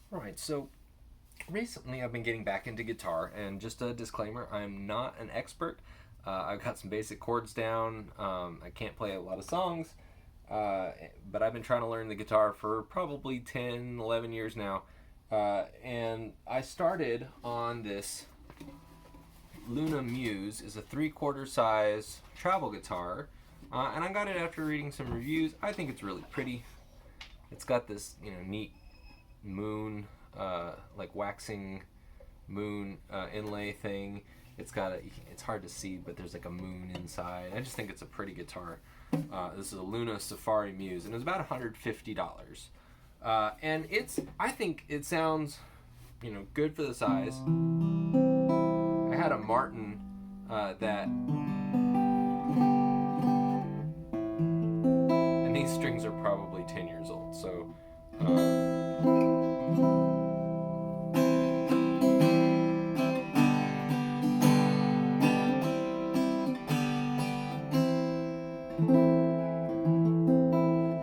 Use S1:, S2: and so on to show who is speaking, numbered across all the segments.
S1: Right, so recently I've been getting back into guitar, and just a disclaimer, I'm not an expert. I've got some basic chords down. I can't play a lot of songs, uh, but I've been trying to learn the guitar for probably 10, 11 years now. And I started on this Luna Muse, is a 3/4 size travel guitar, and I got it after reading some reviews. I think it's really pretty. It's got this, neat moon, like waxing moon inlay thing. It's hard to see, but there's like a moon inside. I just think it's a pretty guitar. This is a Luna Safari Muse, and it was about $150. And I think it sounds, good for the size. I had a Martin and these strings are probably 10 years old, so.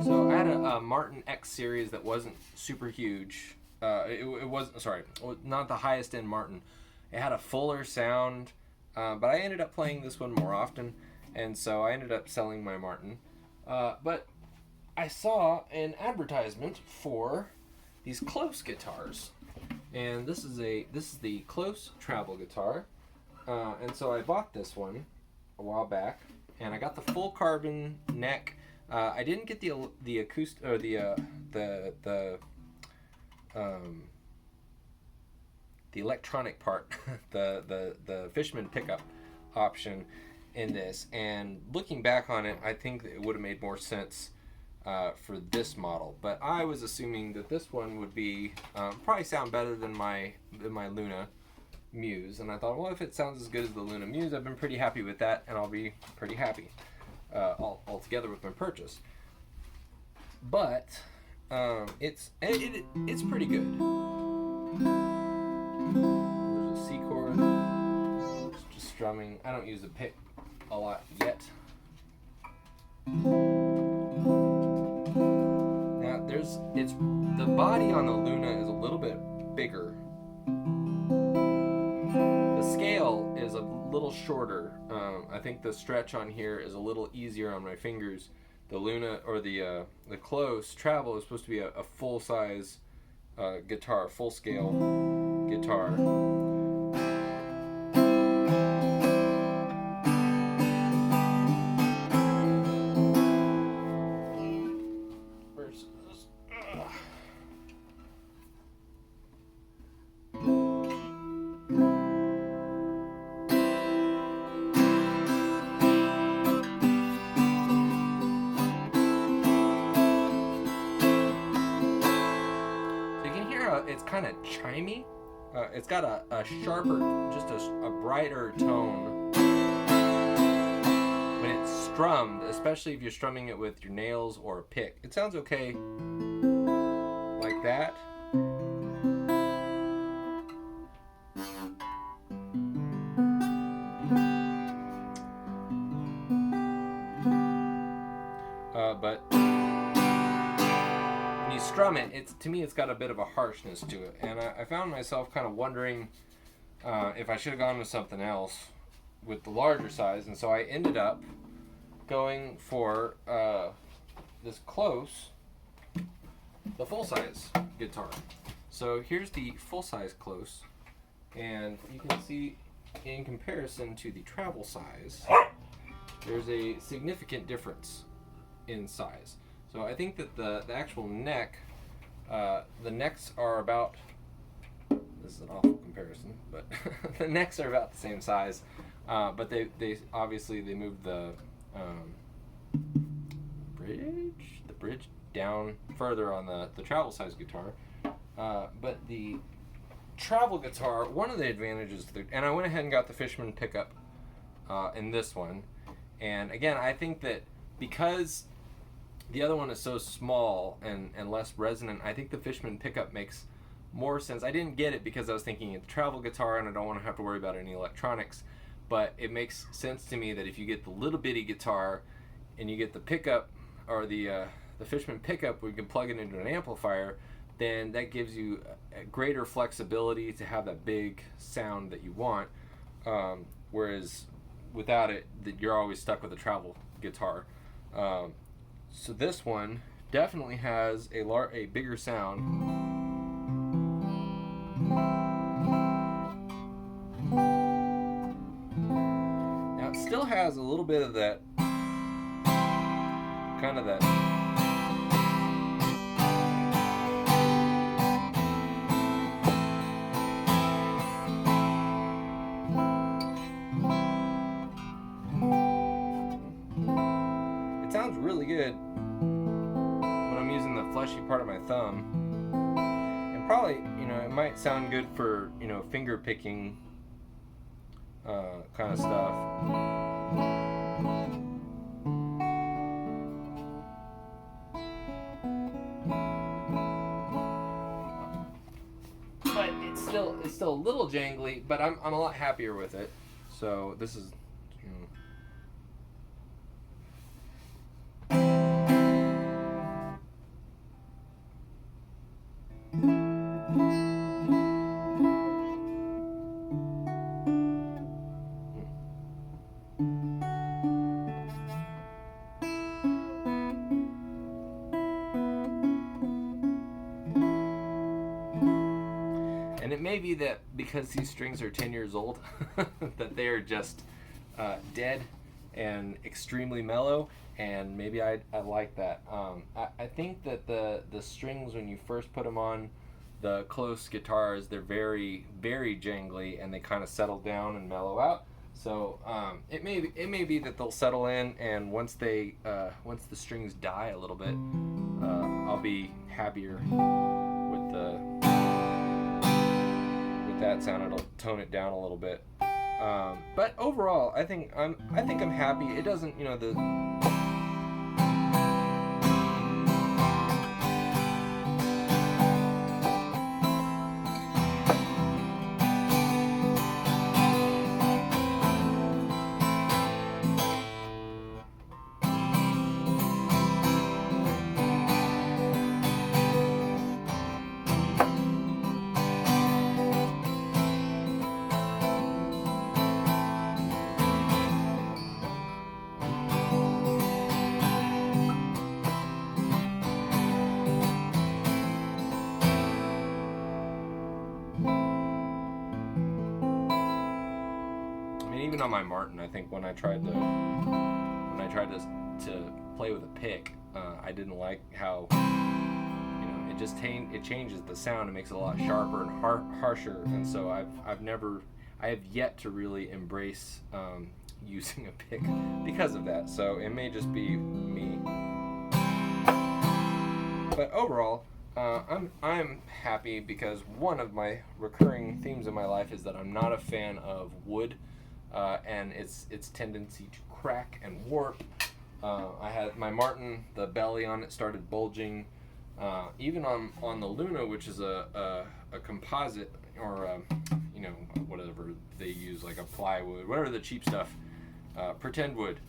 S1: So I had a Martin X series that wasn't super huge. It wasn't, sorry, not the highest end Martin. It had a fuller sound, but I ended up playing this one more often, and so I ended up selling my Martin. But I saw an advertisement for these Klōs guitars, and this is the Klōs travel guitar, and so I bought this one a while back, and I got the full carbon neck. I didn't get the acoustic or the electronic part, the Fishman Pickup option in this. And looking back on it, I think that it would have made more sense for this model. But I was assuming that this one would be probably sound better than my Luna Muse, and I thought, well, if it sounds as good as the Luna Muse, I've been pretty happy with that, and I'll be pretty happy altogether with my purchase. But it's pretty good. There's a C chord, just strumming. I don't use the pick a lot yet. Now the body on the Luna is a little bit bigger. The scale is a little shorter. I think the stretch on here is a little easier on my fingers. The Luna or the Klos Travel is supposed to be a full size guitar, full scale guitar. It's kind of chimey. It's got a sharper, just a brighter tone when it's strummed, especially if you're strumming it with your nails or a pick. It sounds okay like that. But you strum it, to me it's got a bit of a harshness to it, and I found myself kind of wondering if I should have gone with something else with the larger size, and so I ended up going for this Klos, the full-size guitar. So here's the full-size Klos, and you can see in comparison to the travel size, there's a significant difference in size. So I think that the actual neck, the necks are about, this is an awful comparison, but the necks are about the same size, but they obviously they moved the bridge down further on the travel size guitar, but the travel guitar, one of the advantages, and I went ahead and got the Fishman Pickup in this one, and again I think that because the other one is so small and less resonant, I think the Fishman Pickup makes more sense. I didn't get it because I was thinking it's a travel guitar and I don't want to have to worry about any electronics, but it makes sense to me that if you get the little bitty guitar and you get the pickup or the Fishman Pickup where you can plug it into an amplifier, then that gives you a greater flexibility to have that big sound that you want. Whereas without it, you're always stuck with a travel guitar. So this one definitely has a bigger sound. Now it still has a little bit of that kind of that sounds really good when I'm using the fleshy part of my thumb, and probably, it might sound good for, finger picking kind of stuff. But it's still a little jangly, but I'm a lot happier with it. So this is, and it may be that because these strings are 10 years old, that they are just dead and extremely mellow, and maybe I like that. I think that the strings, when you first put them on the Klōs guitars, they're very, very jangly, and they kind of settle down and mellow out. So it may be that they'll settle in, and once the strings die a little bit, I'll be happier with that sound. It'll tone it down a little bit. But overall, I think I'm happy. It doesn't, even on my Martin, I think when I tried to play with a pick, I didn't like how it changes the sound. It makes it a lot sharper and harsher, and so I have yet to really embrace using a pick because of that. So it may just be me, but overall, I'm happy, because one of my recurring themes in my life is that I'm not a fan of wood. And its tendency to crack and warp. I had my Martin, the belly on it started bulging. Even on the Luna, which is a composite, or whatever they use, like a plywood, whatever the cheap stuff, pretend wood,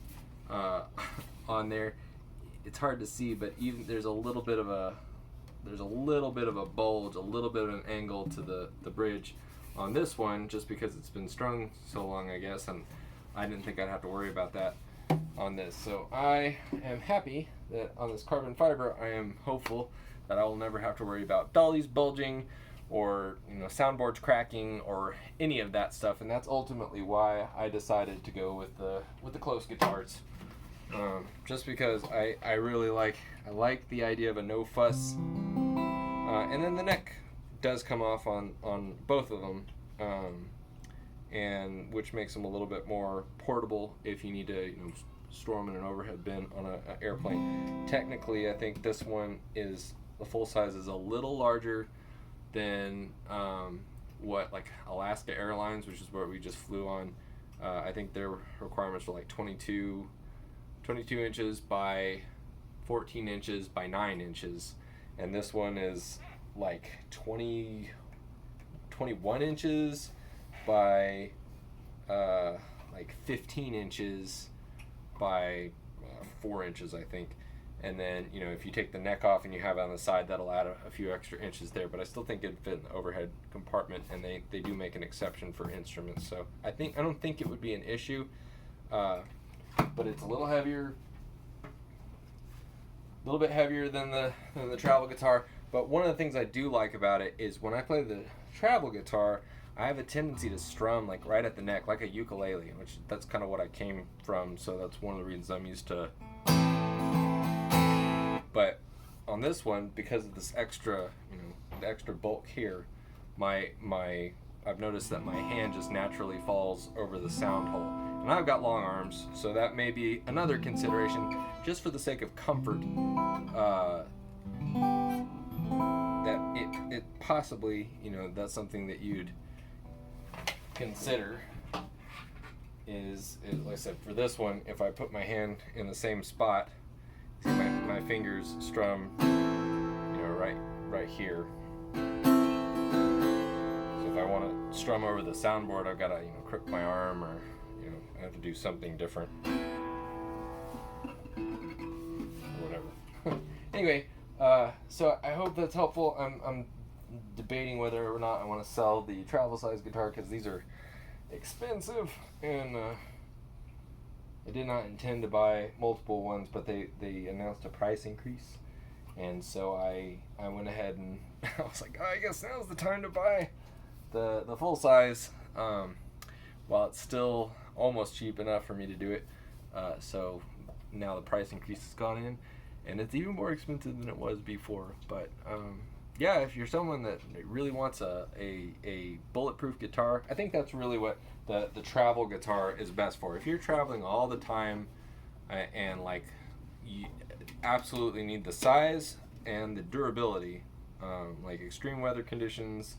S1: on there, it's hard to see, but even there's a little bit of a bulge, a little bit of an angle to the bridge on this one, just because it's been strung so long, I guess, and I didn't think I'd have to worry about that on this. So I am happy that on this carbon fiber, I am hopeful that I will never have to worry about dollies bulging, or soundboards cracking, or any of that stuff. And that's ultimately why I decided to go with the Klōs guitars, just because I really like the idea of a no fuss, and then the neck does come off on both of them, and which makes them a little bit more portable if you need to store them in an overhead bin on an airplane. Technically, I think this one is, the full size is a little larger than like Alaska Airlines, which is where we just flew on. I think their requirements were like 22 inches by 14 inches by 9 inches, and this one is like 21 inches by like 15 inches by 4 inches, I think. And then, you know, if you take the neck off and you have it on the side, that'll add a few extra inches there. But I still think it'd fit in the overhead compartment, and they do make an exception for instruments. So I don't think it would be an issue. But it's a little heavier, a little bit heavier than the travel guitar. But one of the things I do like about it is when I play the travel guitar, I have a tendency to strum like right at the neck, like a ukulele, which that's kind of what I came from. So that's one of the reasons I'm used to. But on this one, because of this extra, you know, the extra bulk here, I've noticed that my hand just naturally falls over the sound hole. And I've got long arms, so that may be another consideration, just for the sake of comfort, that it possibly, you know, that's something that you'd consider is like I said, for this one, if I put my hand in the same spot, see my fingers strum, you know, right here. So if I want to strum over the soundboard, I've got to, you know, crook my arm, or, you know, I have to do something different, or whatever. Anyway, so I hope that's helpful. I'm debating whether or not I want to sell the travel size guitar, because these are expensive, and I did not intend to buy multiple ones, but they announced a price increase, and so I went ahead and I was like, oh, I guess now's the time to buy the full size, while it's still almost cheap enough for me to do it. So now the price increase has gone in, and it's even more expensive than it was before. But yeah, if you're someone that really wants a bulletproof guitar, I think that's really what the travel guitar is best for. If you're traveling all the time, and like you absolutely need the size and the durability, like extreme weather conditions,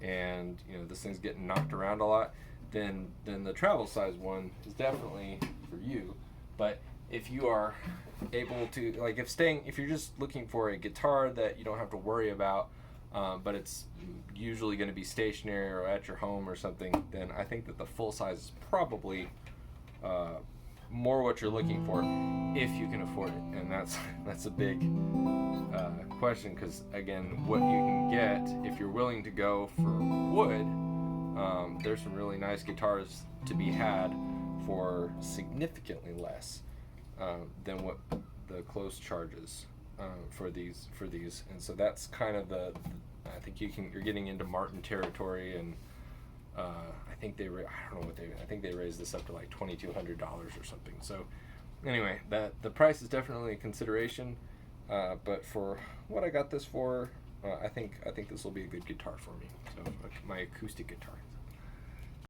S1: and you know this thing's getting knocked around a lot, then the travel size one is definitely for you. But if you are able to, like, if you're just looking for a guitar that you don't have to worry about, but it's usually going to be stationary or at your home or something, then I think that the full size is probably more what you're looking for, if you can afford it. And that's a big question, because again, what you can get if you're willing to go for wood, there's some really nice guitars to be had for significantly less than what the Klos charges for these, and so that's kind of the I think you're getting into Martin territory, and I think I think they raised this up to like $2,200 or something. So anyway, the price is definitely a consideration, but for what I got this for, I think this will be a good guitar for me. So my acoustic guitar.